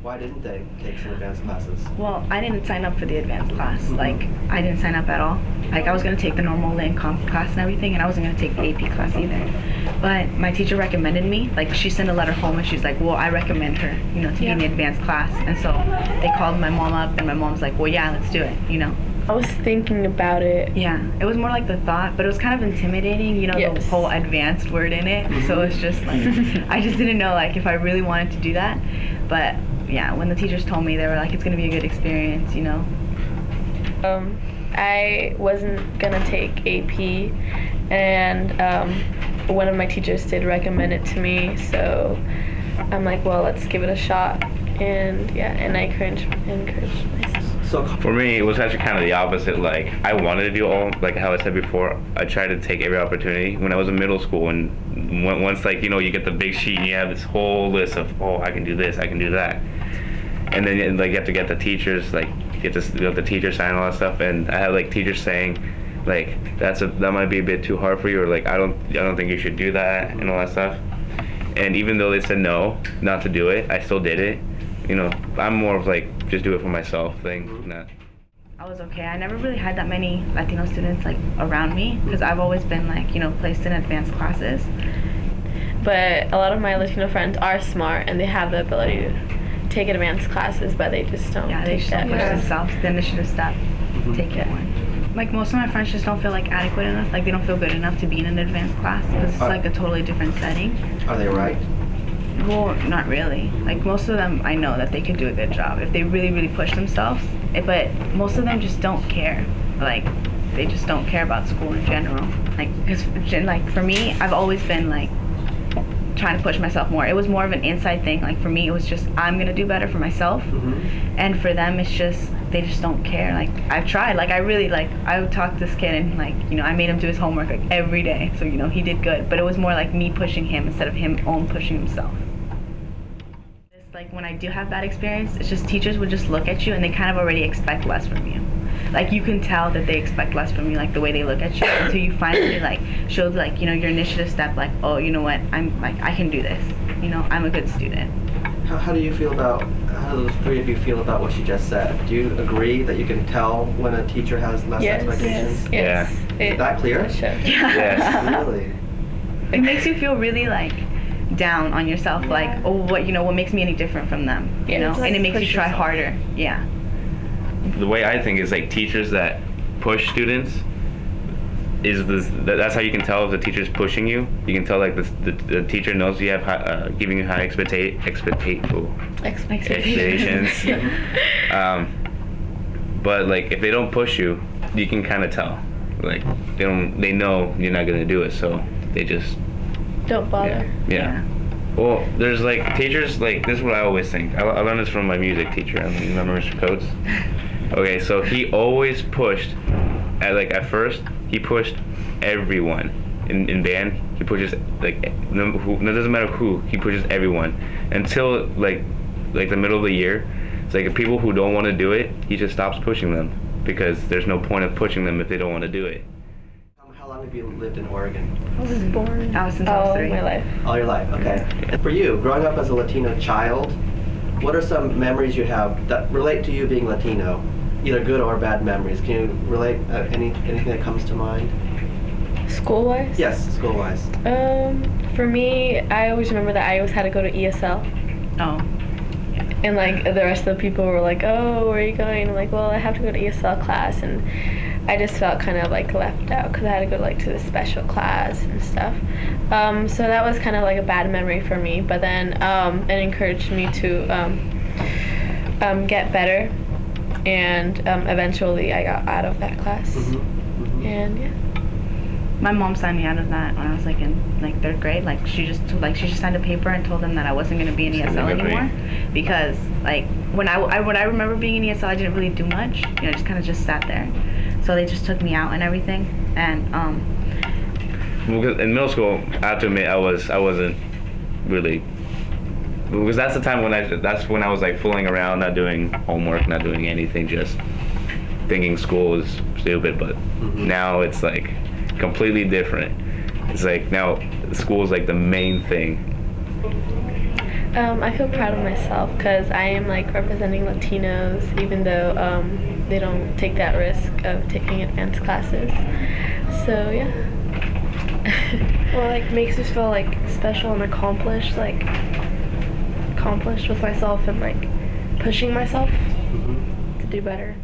Why didn't they take some advanced classes? Well, I didn't sign up for the advanced class. Like, I didn't sign up at all. Like, I was going to take the normal lit and comp class and everything, and I wasn't going to take the AP class either. But my teacher recommended me. Like, she sent a letter home, and she's like, well, I recommend her, to be in the advanced class. And so they called my mom up, and my mom's like, well, yeah, let's do it, I was thinking about it. Yeah, it was more like the thought, but it was kind of intimidating, the whole advanced word in it. So it's just like, I just didn't know, like, if I really wanted to do that. But yeah, when the teachers told me, they were like, it's going to be a good experience, I wasn't going to take AP, and one of my teachers did recommend it to me, so I'm like, well, let's give it a shot. And I encouraged myself. So for me, it was actually kind of the opposite. Like, I wanted to do all, like how I said before, I tried to take every opportunity. When I was in middle school, and once, like, you get the big sheet and you have this whole list of, I can do this, I can do that. And then, like, you have to get the teachers, like, get the teacher sign all that stuff. And I had, like, teachers saying, like, that might be a bit too hard for you, or, like, I don't think you should do that, and all that stuff. And even though they said no, not to do it, I still did it. I'm more of, like, just do it for myself thing. Nah. I was okay. I never really had that many Latino students, like, around me, because I've always been, like, placed in advanced classes. But a lot of my Latino friends are smart, and they have the ability to take advanced classes, but they just don't. Yeah, they just don't push themselves. Then they should have stopped taking one. Like, most of my friends just don't feel, like, adequate enough. Like, they don't feel good enough to be in an advanced class, because it's, like, a totally different setting. Are they right? Well, not really. Like, most of them, I know that they could do a good job if they really, really push themselves. But most of them just don't care. Like, they just don't care about school in general. Like, because, like, for me, I've always been, like, trying to push myself more. It was more of an inside thing. Like, for me, it was just, I'm going to do better for myself. And for them, it's just, they just don't care. Like, I've tried. Like, I really, like, I would talk to this kid and, like, I made him do his homework, like, every day. So, he did good. But it was more like me pushing him instead of him pushing himself. Like, when I do have bad experience, it's just teachers would just look at you and they kind of already expect less from you. Like, you can tell that they expect less from you, like, the way they look at you, until you finally, like, show, like, your initiative step, like, oh, you know what, I'm, like, I can do this. I'm a good student. How do you feel about, how do the three of you feel about what she just said? Do you agree that you can tell when a teacher has less expectations? Yes. Is that clear? Yeah. Yes. Really? It makes you feel really, like, down on yourself, like, oh, what makes me any different from them, and it makes you try harder. Yeah. The way I think is, like, teachers that push students is that's how you can tell if the teacher's pushing you. You can tell, like, the teacher knows you have giving you high expectations. But, like, if they don't push you, you can kind of tell. Like, they know you're not gonna do it, so they just don't bother. Yeah. Well, there's, like, teachers, like, this is what I always think. I learned this from my music teacher. I remember Mr. Coates. Okay, so he always pushed, at first, he pushed everyone in band. He pushes, like, it doesn't matter who, he pushes everyone. Until, like the middle of the year, it's like, if people who don't want to do it, he just stops pushing them, because there's no point of pushing them if they don't want to do it. How long have you lived in Oregon? I was born. Since I was 3. My life. All your life, okay. And for you, growing up as a Latino child, what are some memories you have that relate to you being Latino? Either good or bad memories. Can you relate anything that comes to mind? School-wise? Yes, school-wise. For me, I always remember that I always had to go to ESL. Oh. And, like, the rest of the people were like, oh, where are you going? I'm like, well, I have to go to ESL class. And I just felt kind of, like, left out because I had to go, like, to the special class and stuff. So that was kind of, like, a bad memory for me. But then it encouraged me to get better. And eventually I got out of that class. And, yeah. My mom signed me out of that when I was, like, in, like, 3rd grade. Like, she just signed a paper and told them that I wasn't going to be in ESL anymore, because, like, when I remember being in ESL, I didn't really do much. I just kind of just sat there. So they just took me out and everything. And in middle school, I have to admit, I wasn't really, because that's the time when I was, like, fooling around, not doing homework, not doing anything, just thinking school was stupid. But now it's, like, completely different. It's like, now school is, like, the main thing. I feel proud of myself because I am like representing Latinos, even though they don't take that risk of taking advanced classes. So yeah. Well, like makes me feel like special and accomplished with myself and like pushing myself Mhm. to do better.